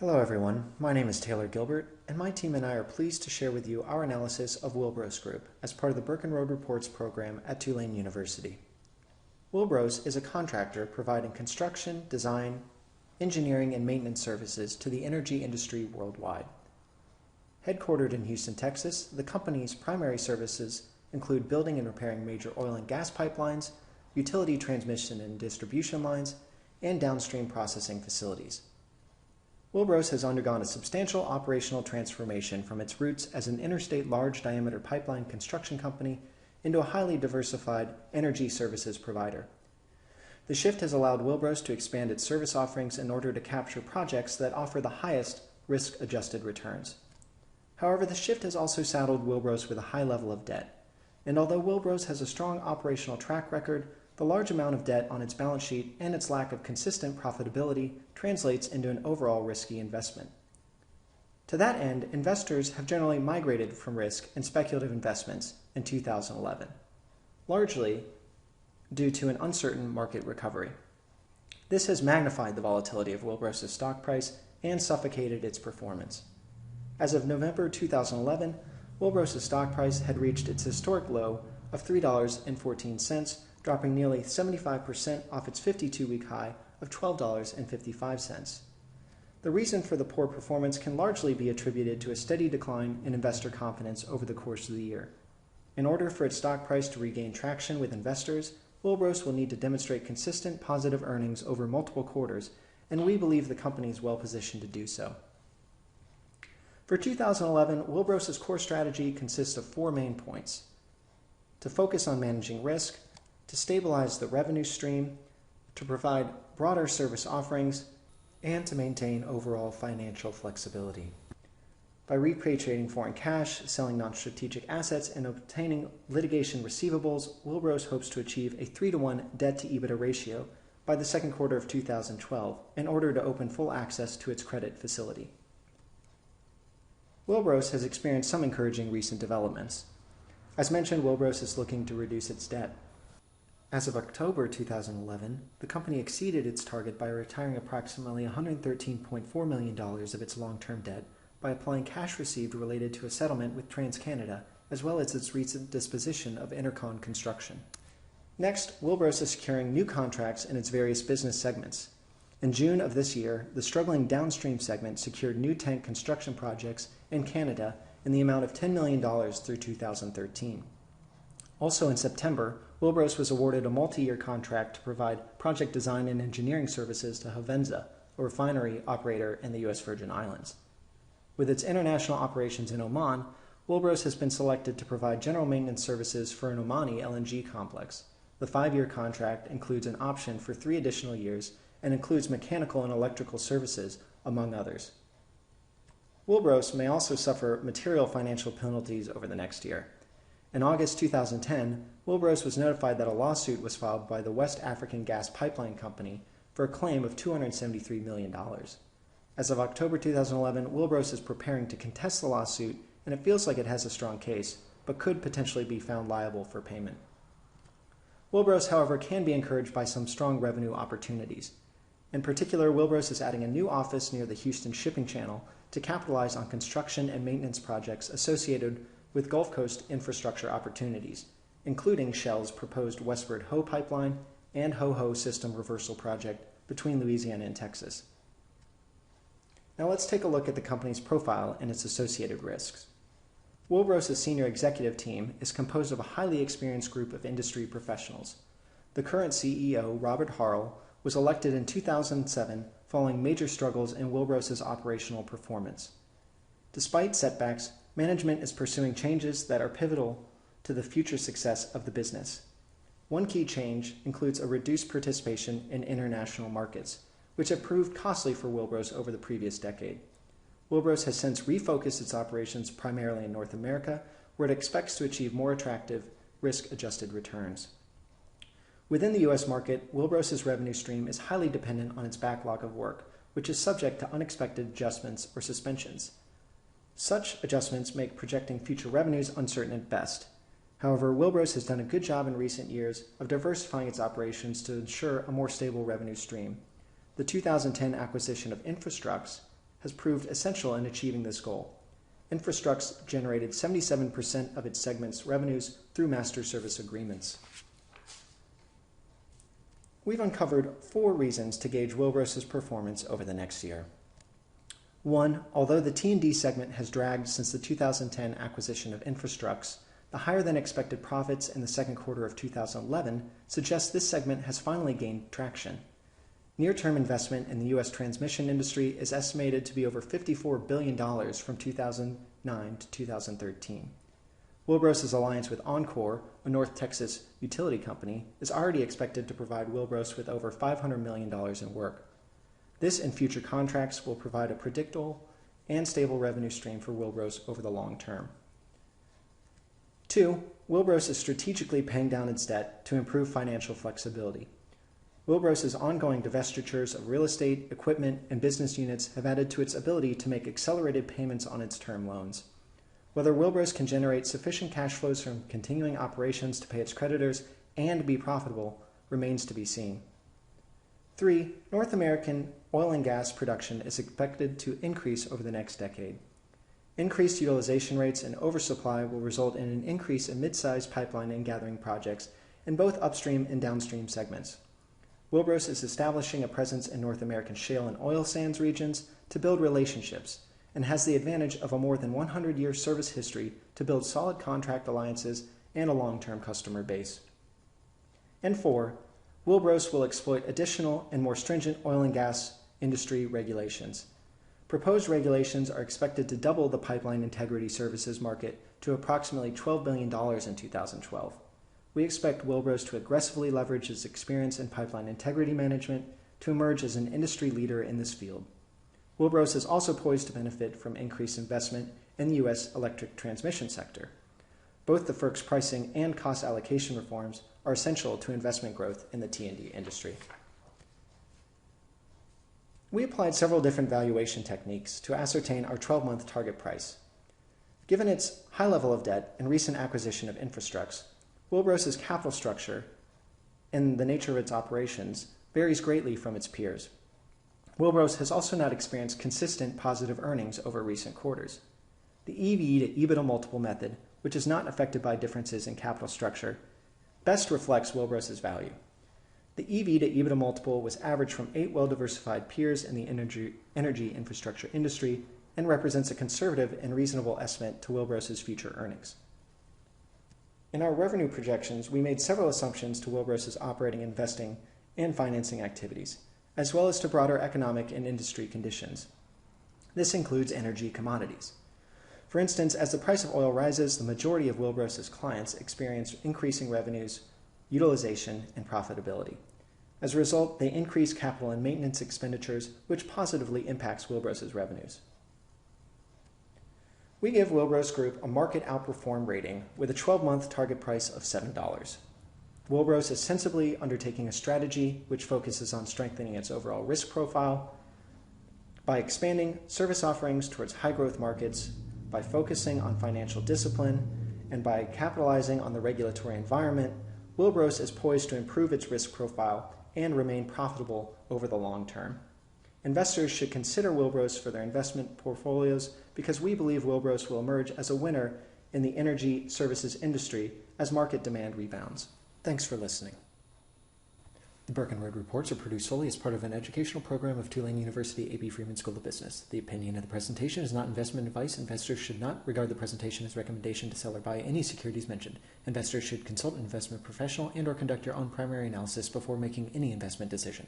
Hello everyone, my name is Taylor Gilbert, and my team and I are pleased to share with you our analysis of Willbros Group as part of the Burke and Road Reports program at Tulane University. Willbros is a contractor providing construction, design, engineering, and maintenance services to the energy industry worldwide. Headquartered in Houston, Texas, the company's primary services include building and repairing major oil and gas pipelines, utility transmission and distribution lines, and downstream processing facilities. Willbros has undergone a substantial operational transformation from its roots as an interstate large-diameter pipeline construction company into a highly diversified energy services provider. The shift has allowed Willbros to expand its service offerings in order to capture projects that offer the highest risk-adjusted returns. However, the shift has also saddled Willbros with a high level of debt, and although Willbros has a strong operational track record, the large amount of debt on its balance sheet and its lack of consistent profitability translates into an overall risky investment. To that end, investors have generally migrated from risk and speculative investments in 2011, largely due to an uncertain market recovery. This has magnified the volatility of Willbros' stock price and suffocated its performance. As of November 2011, Willbros' stock price had reached its historic low of $3.14, dropping nearly 75% off its 52-week high of $12.55. The reason for the poor performance can largely be attributed to a steady decline in investor confidence over the course of the year. In order for its stock price to regain traction with investors, Willbros will need to demonstrate consistent positive earnings over multiple quarters, and we believe the company is well positioned to do so. For 2011, Willbros' core strategy consists of four main points: to focus on managing risk, to stabilize the revenue stream, to provide broader service offerings, and to maintain overall financial flexibility. By repatriating foreign cash, selling non-strategic assets, and obtaining litigation receivables, Willbros hopes to achieve a 3-to-1 debt-to-EBITDA ratio by the second quarter of 2012 in order to open full access to its credit facility. Willbros has experienced some encouraging recent developments. As mentioned, Willbros is looking to reduce its debt. As of October 2011, the company exceeded its target by retiring approximately $113.4 million of its long-term debt by applying cash received related to a settlement with TransCanada, as well as its recent disposition of Intercon Construction. Next, Willbros is securing new contracts in its various business segments. In June of this year, the struggling downstream segment secured new tank construction projects in Canada in the amount of $10 million through 2013. Also in September, Willbros was awarded a multi-year contract to provide project design and engineering services to Hovensa, a refinery operator in the U.S. Virgin Islands. With its international operations in Oman, Willbros has been selected to provide general maintenance services for an Omani LNG complex. The 5-year contract includes an option for 3 additional years and includes mechanical and electrical services, among others. Willbros may also suffer material financial penalties over the next year. In August 2010, Willbros was notified that a lawsuit was filed by the West African Gas Pipeline Company for a claim of $273 million. As of October 2011, Willbros is preparing to contest the lawsuit, and it feels like it has a strong case, but could potentially be found liable for payment. Willbros, however, can be encouraged by some strong revenue opportunities. In particular, Willbros is adding a new office near the Houston shipping channel to capitalize on construction and maintenance projects associated with Gulf Coast infrastructure opportunities, including Shell's proposed Westward Ho pipeline and Ho-Ho system reversal project between Louisiana and Texas. Now let's take a look at the company's profile and its associated risks. Willbros' senior executive team is composed of a highly experienced group of industry professionals. The current CEO, Robert Harrell, was elected in 2007 following major struggles in Willbros' operational performance. Despite setbacks, management is pursuing changes that are pivotal to the future success of the business. One key change includes a reduced participation in international markets, which have proved costly for Willbros over the previous decade. Willbros has since refocused its operations primarily in North America, where it expects to achieve more attractive, risk-adjusted returns. Within the U.S. market, Willbros' revenue stream is highly dependent on its backlog of work, which is subject to unexpected adjustments or suspensions. Such adjustments make projecting future revenues uncertain at best. However, Willbros has done a good job in recent years of diversifying its operations to ensure a more stable revenue stream. The 2010 acquisition of Infrastructs has proved essential in achieving this goal. Infrastructure generated 77% of its segment's revenues through master service agreements. We've uncovered 4 reasons to gauge Willbros' performance over the next year. 1. Although the T&D segment has dragged since the 2010 acquisition of Infrastructure, the higher-than-expected profits in the second quarter of 2011 suggest this segment has finally gained traction. Near-term investment in the U.S. transmission industry is estimated to be over $54 billion from 2009 to 2013. Willbros' alliance with Oncor, a North Texas utility company, is already expected to provide Willbros with over $500 million in work. This and future contracts will provide a predictable and stable revenue stream for Willbros over the long term. 2. Willbros is strategically paying down its debt to improve financial flexibility. Willbros' ongoing divestitures of real estate, equipment, and business units have added to its ability to make accelerated payments on its term loans. Whether Willbros can generate sufficient cash flows from continuing operations to pay its creditors and be profitable remains to be seen. 3. North American oil and gas production is expected to increase over the next decade. Increased utilization rates and oversupply will result in an increase in mid-sized pipeline and gathering projects in both upstream and downstream segments. Willbros is establishing a presence in North American shale and oil sands regions to build relationships and has the advantage of a more than 100-year service history to build solid contract alliances and a long-term customer base. And 4. Willbros will exploit additional and more stringent oil and gas industry regulations. Proposed regulations are expected to double the pipeline integrity services market to approximately $12 billion in 2012. We expect Willbros to aggressively leverage its experience in pipeline integrity management to emerge as an industry leader in this field. Willbros is also poised to benefit from increased investment in the U.S. electric transmission sector. Both the FERC's pricing and cost allocation reforms are essential to investment growth in the T&D industry. We applied several different valuation techniques to ascertain our 12-month target price. Given its high level of debt and recent acquisition of Infrastructure, Willbros' capital structure and the nature of its operations varies greatly from its peers. Willbros has also not experienced consistent positive earnings over recent quarters. The EV to EBITDA multiple method, which is not affected by differences in capital structure, best reflects Willbros' value. The EV to EBITDA multiple was averaged from 8 well-diversified peers in the energy infrastructure industry and represents a conservative and reasonable estimate to Willbros' future earnings. In our revenue projections, we made several assumptions to Willbros' operating, investing, and financing activities, as well as to broader economic and industry conditions. This includes energy commodities. For instance, as the price of oil rises, the majority of Willbros' clients experience increasing revenues, utilization, and profitability. As a result, they increase capital and maintenance expenditures, which positively impacts Willbros' revenues. We give Willbros Group a market outperform rating with a 12-month target price of $7. Willbros is sensibly undertaking a strategy which focuses on strengthening its overall risk profile by expanding service offerings towards high-growth markets, by focusing on financial discipline, and by capitalizing on the regulatory environment. Willbros is poised to improve its risk profile and remain profitable over the long term. Investors should consider Willbros for their investment portfolios because we believe Willbros will emerge as a winner in the energy services industry as market demand rebounds. Thanks for listening. The Burke and Road reports are produced solely as part of an educational program of Tulane University A.B. Freeman School of Business. The opinion of the presentation is not investment advice. Investors should not regard the presentation as recommendation to sell or buy any securities mentioned. Investors should consult an investment professional and/or conduct your own primary analysis before making any investment decision.